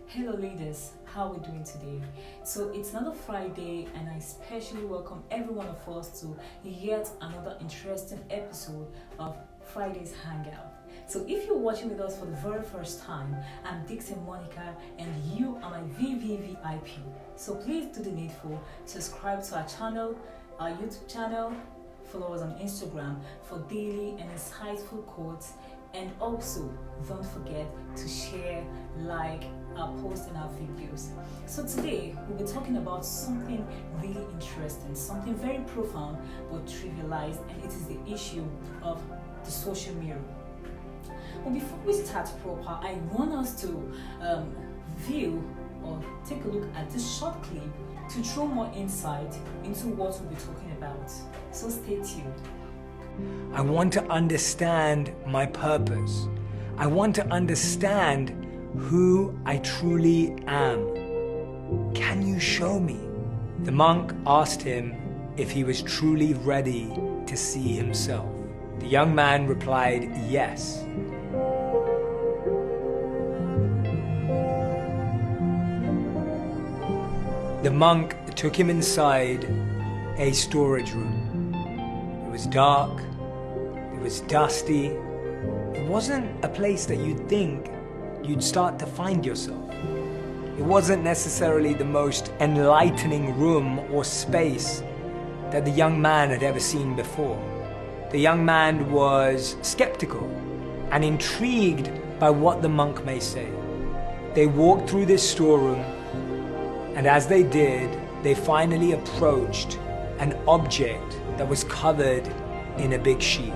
Hello leaders, how are we doing today? So it's another Friday and I especially welcome every one of us to yet another interesting episode of Friday's Hangout. So if you're watching with us for the very first time, I'm Dixon Monica and you are my VVVIP. So please do the needful, subscribe to our channel, our YouTube channel, follow us on Instagram for daily and insightful quotes, and also don't forget to share, like our posts and our videos. So today we'll be talking about something really interesting, something very profound but trivialized, and it is the issue of the social mirror. But before we start proper, I want us to view or take a look at this short clip to throw more insight into what we'll be talking about. So stay tuned. I want to understand my purpose. I want to understand who I truly am. Can you show me? The monk asked him if he was truly ready to see himself. The young man replied, yes. The monk took him inside a storage room. It was dark, it was dusty. It wasn't a place that you'd think you'd start to find yourself. It wasn't necessarily the most enlightening room or space that the young man had ever seen before. The young man was skeptical and intrigued by what the monk may say. They walked through this storeroom, and as they did, they finally approached an object that was covered in a big sheet.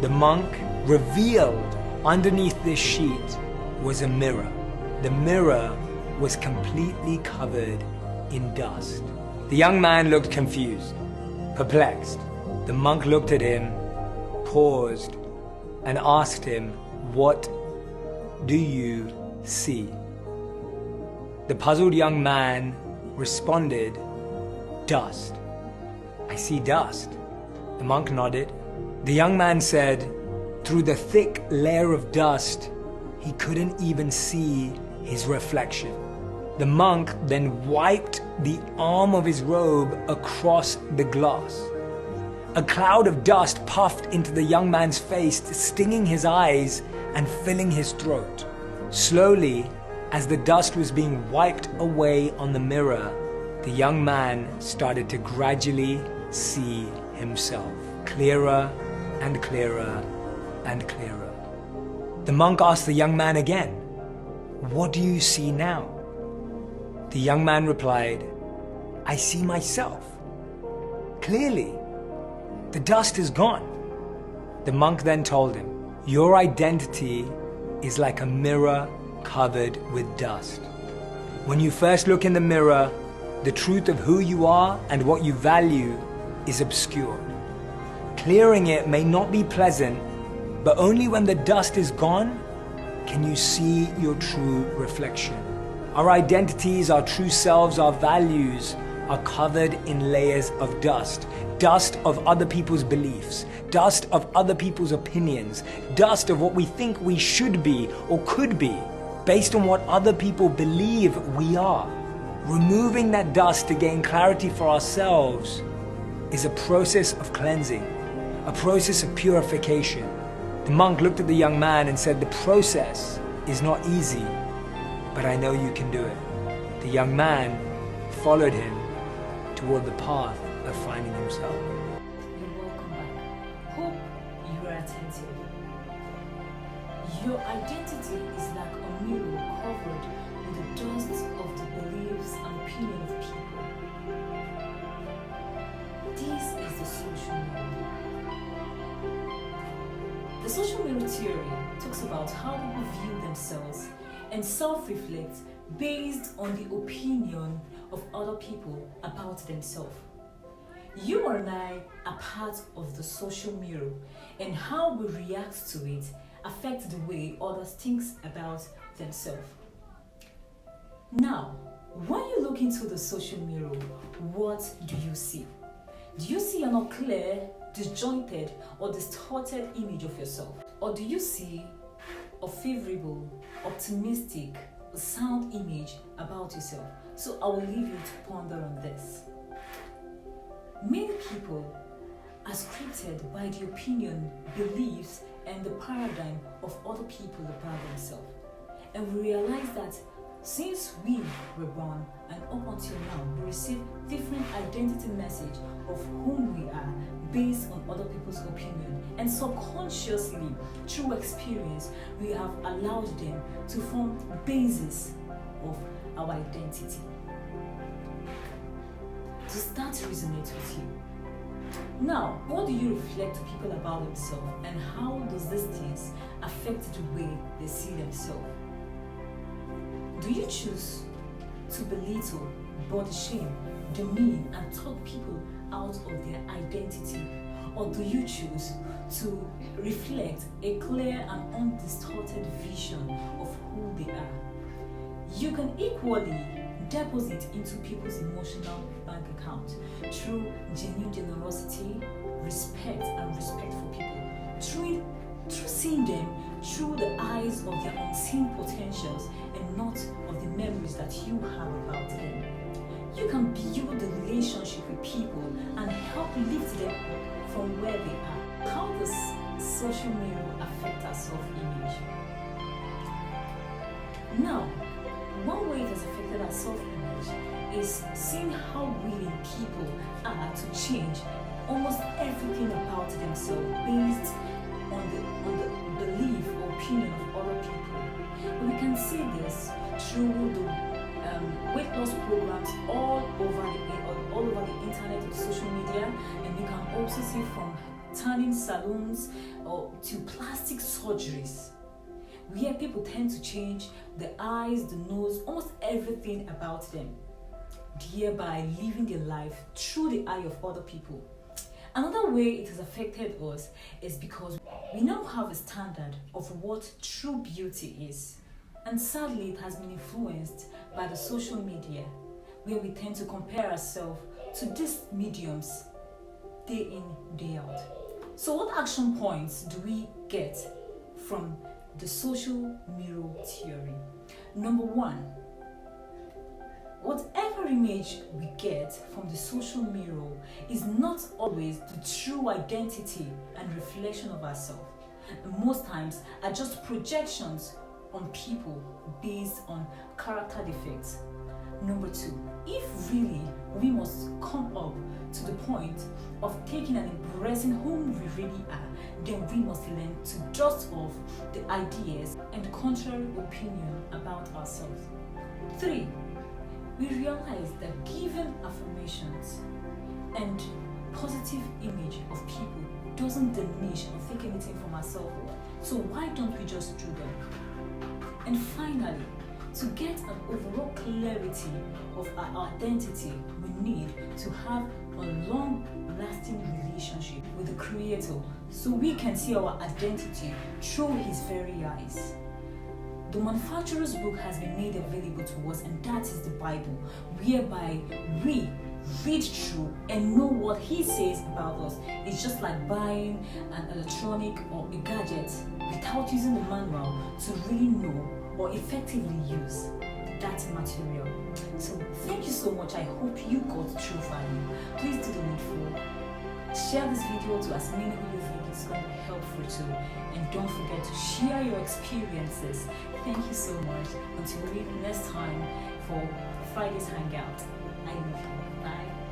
The monk revealed underneath this sheet was a mirror. The mirror was completely covered in dust. The young man looked confused, perplexed. The monk looked at him, paused, and asked him, "What do you see?" The puzzled young man responded, "Dust. I see dust." The monk nodded. The young man said, through the thick layer of dust, he couldn't even see his reflection. The monk then wiped the arm of his robe across the glass. A cloud of dust puffed into the young man's face, stinging his eyes and filling his throat. Slowly, as the dust was being wiped away on the mirror, the young man started to gradually see himself, clearer and clearer and clearer. The monk asked the young man again, "What do you see now?" The young man replied, "I see myself. Clearly, the dust is gone." The monk then told him, "Your identity is like a mirror covered with dust. When you first look in the mirror, the truth of who you are and what you value is obscured. Clearing it may not be pleasant, but only when the dust is gone can you see your true reflection. Our identities, our true selves, our values are covered in layers of dust. Dust of other people's beliefs, dust of other people's opinions, dust of what we think we should be or could be, based on what other people believe we are. Removing that dust to gain clarity for ourselves is a process of cleansing, a process of purification." The monk looked at the young man and said, "The process is not easy, but I know you can do it." The young man followed him toward the path of finding himself. You're welcome back. Hope you are attentive. Your identity is like a mirror covered with the dust of the beliefs and opinions of people. This is the social mirror. The social mirror theory talks about how people view themselves and self-reflect based on the opinion of other people about themselves. You and I are part of the social mirror, and how we react to it affects the way others think about themselves. Now, when you look into the social mirror, what do you see? Do you see an unclear, disjointed, or distorted image of yourself? Or do you see a favorable, optimistic, a sound image about yourself. So I will leave you to ponder on this. Many people are scripted by the opinion, beliefs, and the paradigm of other people about themselves. And we realize that since we were born and up until now, we receive different identity message of whom we are based on other people's opinion. And subconsciously, through experience, we have allowed them to form the basis of our identity. Does that resonate with you? Now, what do you reflect to people about themselves, and how does these things affect the way they see themselves? Do you choose to belittle, body shame, demean, and talk people out of their identity? Or do you choose to reflect a clear and undistorted vision of who they are? You can equally deposit into people's emotional bank account through genuine generosity, respect, and respect for people. Through seeing them through the eyes of their unseen potentials and not of the memories that you have about them. You can build a relationship with people and help lift them up from where they are. How does social media affect our self-image? Now, one way it has affected our self-image is seeing how willing people are to change almost everything about themselves based on the belief or opinion of other people. And we can see this through the weight loss programs all over the internet and social media, and you can also see from tanning salons or to plastic surgeries, where people tend to change the eyes, the nose, almost everything about them, thereby living their life through the eye of other people. Another way it has affected us is because we now have a standard of what true beauty is. And sadly, it has been influenced by the social media, where we tend to compare ourselves to these mediums day in, day out. So what action points do we get from the social mirror theory? Number one, whatever image we get from the social mirror is not always the true identity and reflection of ourselves. Most times are just projections on people based on character defects. Number two, if really we must come up to the point of taking and embracing whom we really are, then we must learn to dust off the ideas and contrary opinion about ourselves. Three, we realize that given affirmations and positive image of people doesn't diminish or take anything from ourselves. So why don't we just do them? And finally, to get an overall clarity of our identity, we need to have a long-lasting relationship with the Creator so we can see our identity through His very eyes. The manufacturer's book has been made available to us, and that is the Bible, whereby we read through and know what He says about us. It's just like buying an electronic or a gadget without using the manual to really know or effectively use that material. So thank you so much. I hope you got true value. Please do the needful. Share this video to as many who you think it's going to be helpful to, and don't forget to share your experiences. Thank you so much. Until we meet next time for Friday's Hangout. I love you. Bye.